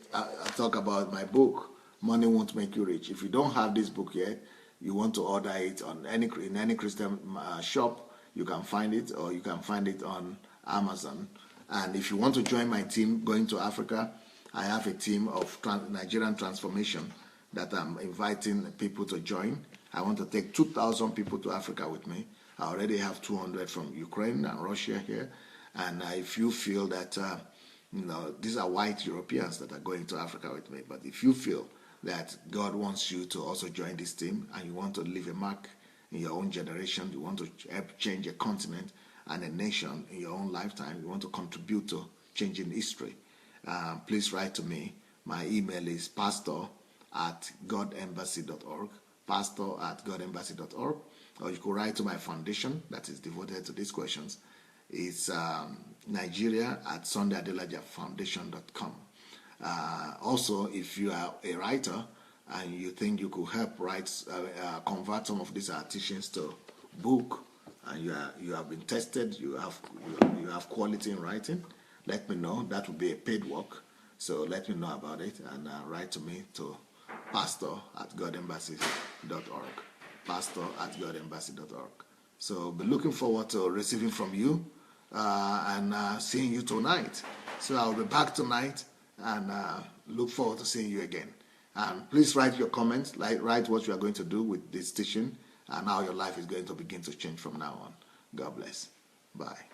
talk about my book, Money Won't Make You Rich. If you don't have this book yet, you want to order it in any Christian shop, you can find it, or you can find it on Amazon. And if you want to join my team going to Africa, I have a team of Nigerian transformation that I'm inviting people to join. I want to take 2,000 people to Africa with me. I already have 200 from Ukraine and Russia here. And if you feel that, these are white Europeans that are going to Africa with me, but if you feel that God wants you to also join this team and you want to leave a mark in your own generation, you want to help change a continent and a nation in your own lifetime, you want to contribute to changing history, please write to me. My email is pastor@godembassy.org, pastor@godembassy.org, or you could write to my foundation that is devoted to these questions. It's Nigeria@SundayAdelajaFoundation.com. Also, if you are a writer and you think you could help convert some of these teachings to book, and you have been tested, you have quality in writing, let me know. That would be a paid work. So let me know about it, and write to me to pastor@godembassy.org, pastor@godembassy.org. So be looking forward to receiving from you and seeing you tonight. So I'll be back tonight, and look forward to seeing you again. And please write your comments, write what you are going to do with this teaching and how your life is going to begin to change from now on. God bless. Bye.